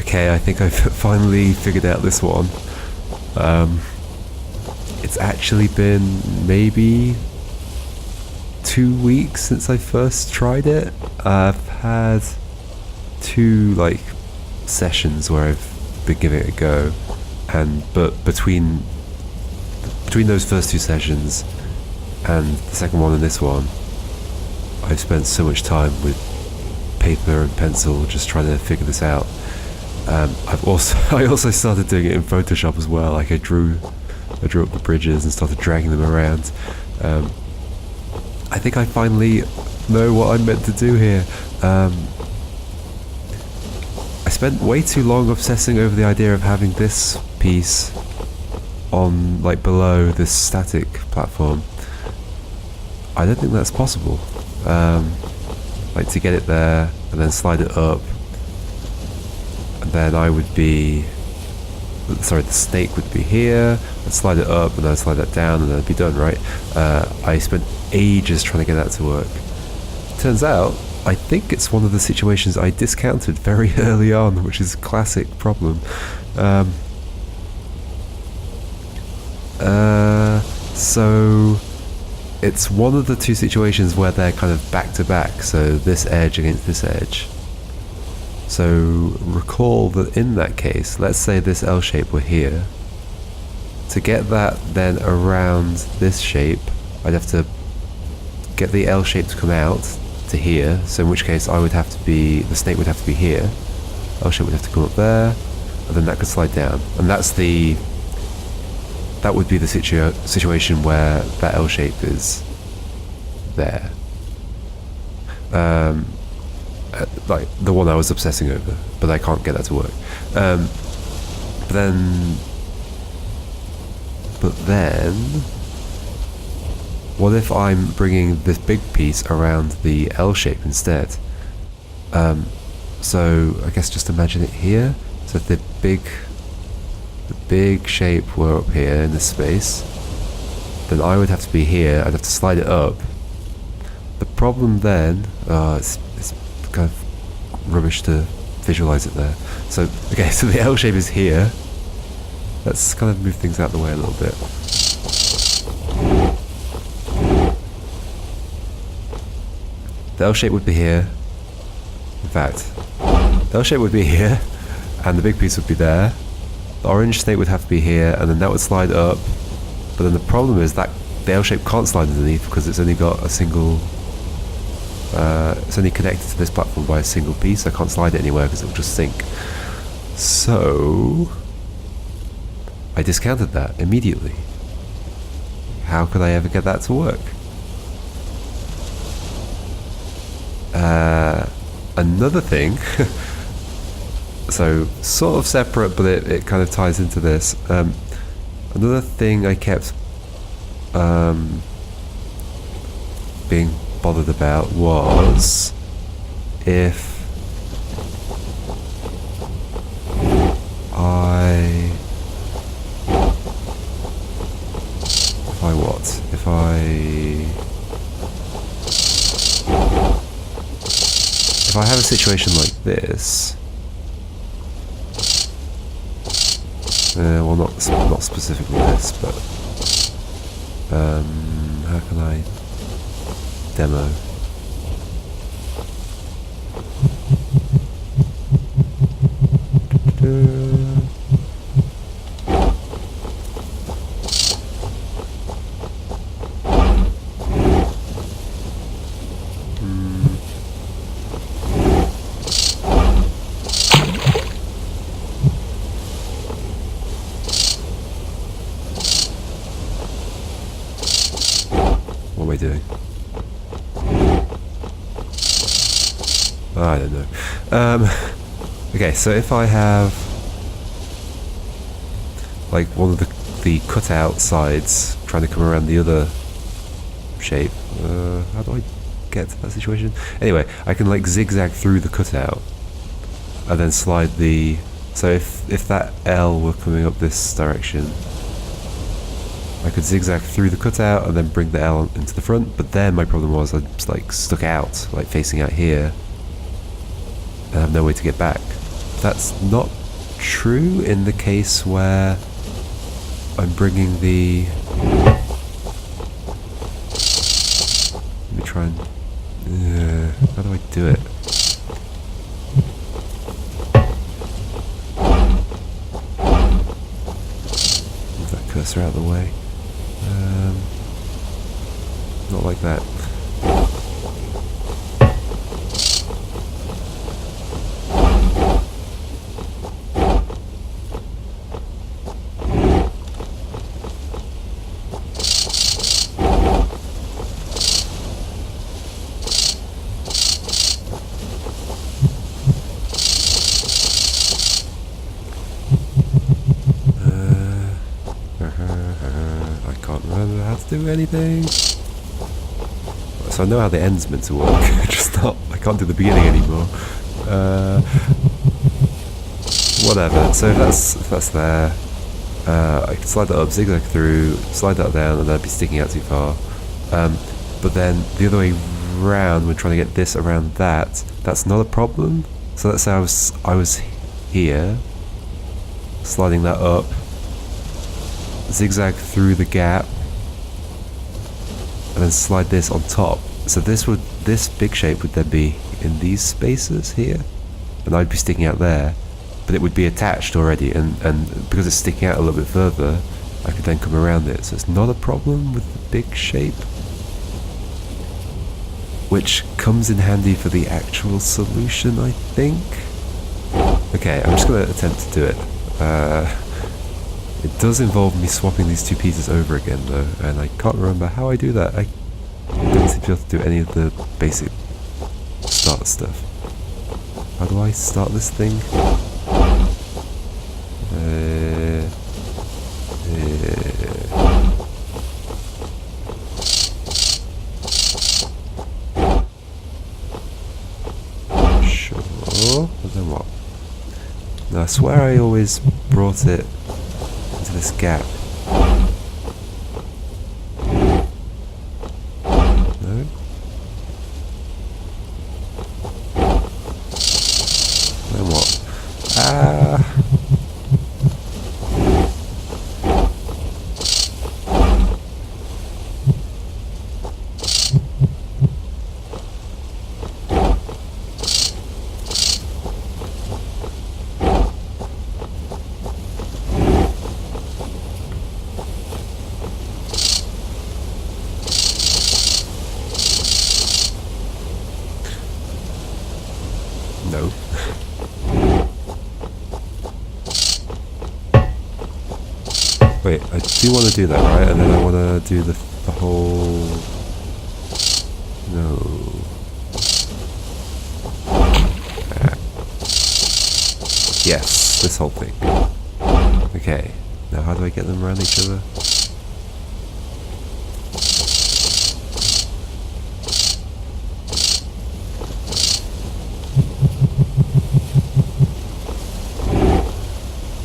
Okay, I think I've finally figured out this one. It's actually been maybe 2 weeks since I first tried it. I've had 2 like sessions where I've been giving it a go, but between those first 2 sessions and the second one and this one, I've spent so much time with paper and pencil just trying to figure this out. I also started doing it in Photoshop as well. Like I drew up the bridges and started dragging them around. I think I finally know what I'm meant to do here. I spent way too long obsessing over the idea of having this piece on, like, below this static platform. I don't think that's possible. Like, to get it there and then slide it up, and then the snake would be here, I'd slide it up and then I'd slide that down and then it'd be done, right? I spent ages trying to get that to work. Turns out, I think it's one of the situations I discounted very early on, which is a classic problem. So it's one of the 2 situations where they're kind of back to back, so this edge against this edge. So recall that in that case, let's say this L shape were here. To get that then around this shape, I'd have to get the L shape to come out to here, so in which case the snake would have to be here. L shape would have to come up there, and then that could slide down. And that would be the situation where that L shape is there. Like the one I was obsessing over, but I can't get that to work. But then, what if I'm bringing this big piece around the L shape instead? So I guess just imagine it here. So if the big shape were up here in this space, then I would have to be here. I'd have to slide it up. The problem then, it's kind of rubbish to visualize it there. So the L shape is here. Let's kind of move things out of the way a little bit. The L shape would be here. In fact, the L shape would be here, and the big piece would be there. The orange snake would have to be here, and then that would slide up. But then the problem is that the L shape can't slide underneath because it's only got a single. It's only connected to this platform by a single piece. I can't slide it anywhere because it will just sink. So I discounted that immediately. How could I ever get that to work? Another thing, so sort of separate, but it kind of ties into this. Another thing I kept being bothered about was if I have a situation like this, well, not specifically this, but how can I demo? What am I doing? I don't know. Okay, so if I have like one of the cutout sides trying to come around the other shape, how do I get to that situation? Anyway, I can like zigzag through the cutout and then slide the. So if that L were coming up this direction, I could zigzag through the cutout and then bring the L into the front. But then my problem was I was like stuck out, like facing out here, and I have no way to get back. that's not true in the case where I'm bringing the... Let me try and... how do I do it? Move that cursor out of the way. Not like that. I can't remember how to do anything. So I know how the end's meant to work, just not, I can't do the beginning anymore. Whatever, so if that's there, I can slide that up, zigzag through, slide that down, and that'd be sticking out too far. But then the other way round, when trying to get this around that's not a problem. So let's say I was here, sliding that up, zigzag through the gap, and then slide this on top. So this big shape would then be in these spaces here, and I'd be sticking out there, but it would be attached already, and because it's sticking out a little bit further, I could then come around it. So it's not a problem with the big shape, which comes in handy for the actual solution, I think. Okay, I'm just going to attempt to do it. It does involve me swapping these two pieces over again though, and I can't remember how I do that. I don't seem to be able to do any of the basic start stuff. How do I start this thing? Sure, and then what? Now I swear I always brought it into this gap. No? Then what? No. Wait, I do want to do that, right? And then I want to do the whole... No. Yes, this whole thing. Okay, now how do I get them around each other?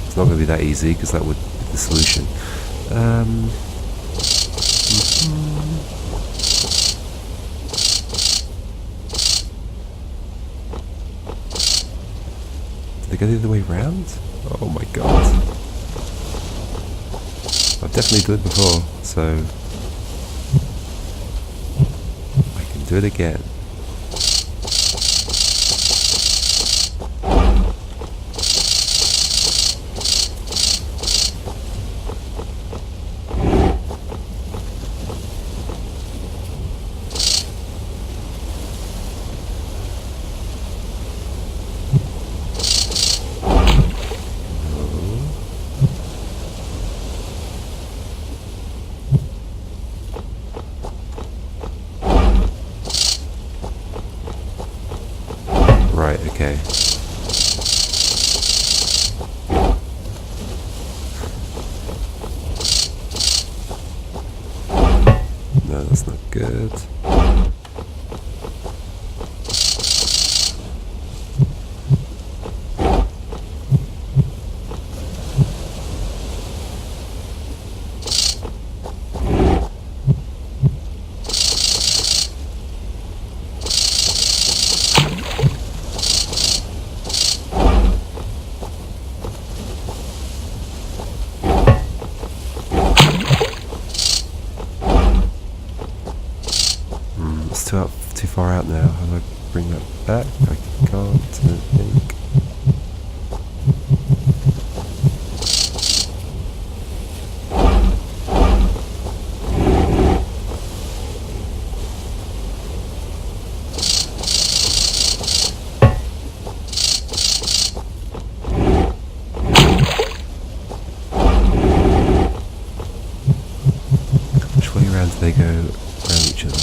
It's not going to be that easy because that would be the solution. Did I go the other way round? Oh my god. I've definitely done it before, so I can do it again. Right, okay. No, that's not good. too far out now. How do I bring that back? I can't, I don't think. Which way around do they go around each other?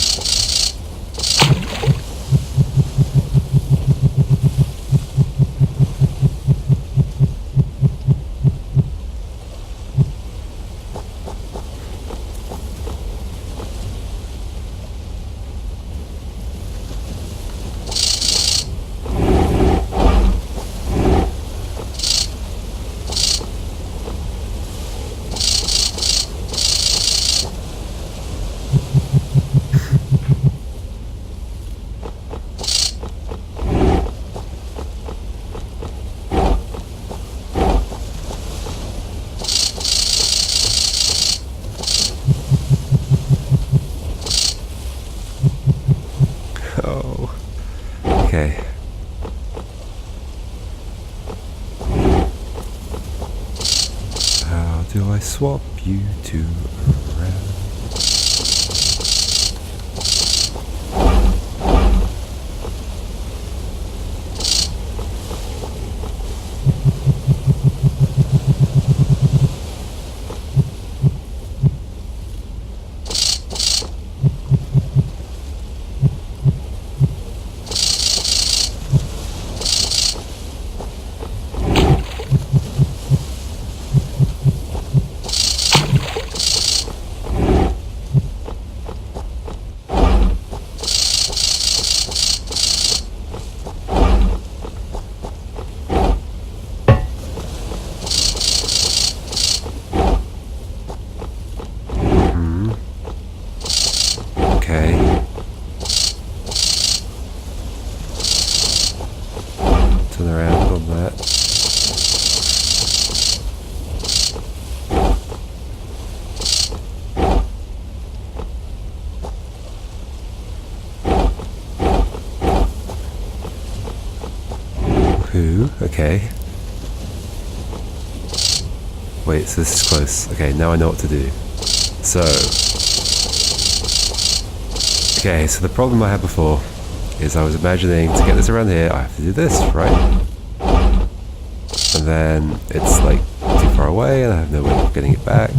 Oh, okay. How do I swap you two around? Okay. Turn around on that. Who? Okay. Wait, so this is close. Okay, now I know what to do. So... Okay, so the problem I had before is I was imagining to get this around here, I have to do this, right? And then it's like too far away and I have no way of getting it back.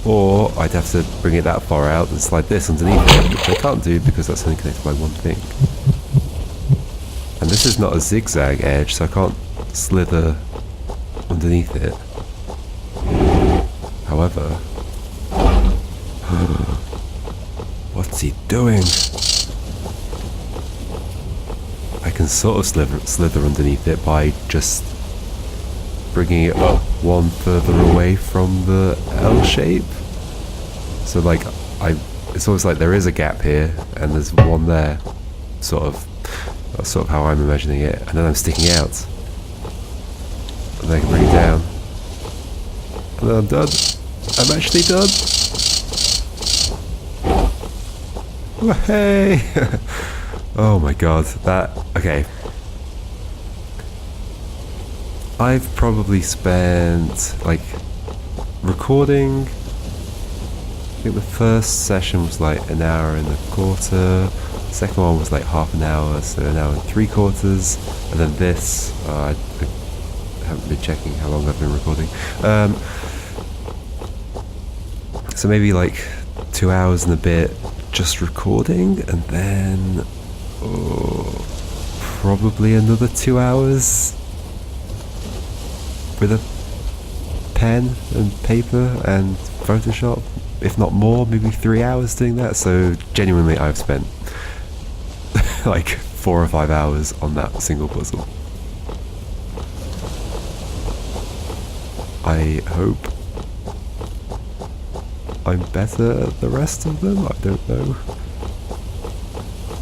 Or I'd have to bring it that far out and slide this underneath it, which I can't do because that's only connected by one thing. And this is not a zigzag edge, so I can't slither underneath it. However... What's he doing? I can sort of slither underneath it by just bringing it up one further away from the L shape. So like, it's almost like there is a gap here and there's one there. Sort of. That's sort of how I'm imagining it. And then I'm sticking out. And then I can bring it down. And then I'm done. I'm actually done. Hey! Oh my god, that... Okay. I've probably spent, like, recording... I think the first session was like an hour and a quarter. The second one was like half an hour, so an hour and 3/4. And then this, I haven't been checking how long I've been recording. So maybe like 2 hours and a bit just recording, and then probably another 2 hours with a pen and paper and Photoshop, if not more, maybe 3 hours doing that. So genuinely I've spent like 4 or 5 hours on that single puzzle. I hope I'm better at the rest of them, I don't know.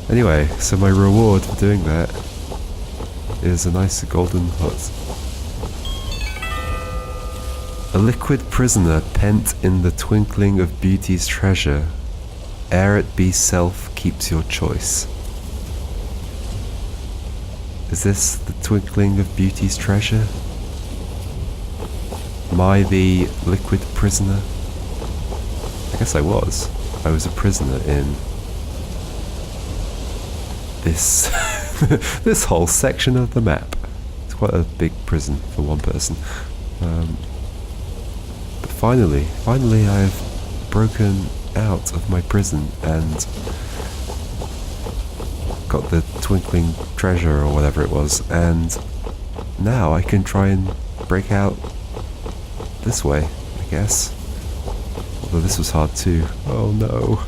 Anyway, so my reward for doing that is a nice golden hut. A liquid prisoner pent in the twinkling of beauty's treasure, ere it be self keeps your choice. Is this the twinkling of beauty's treasure? Am I the liquid prisoner? I guess I was. I was a prisoner in this this whole section of the map. It's quite a big prison for one person. But finally I've broken out of my prison and got the twinkling treasure or whatever it was, and now I can try and break out this way, I guess. Although this was hard too. Oh no.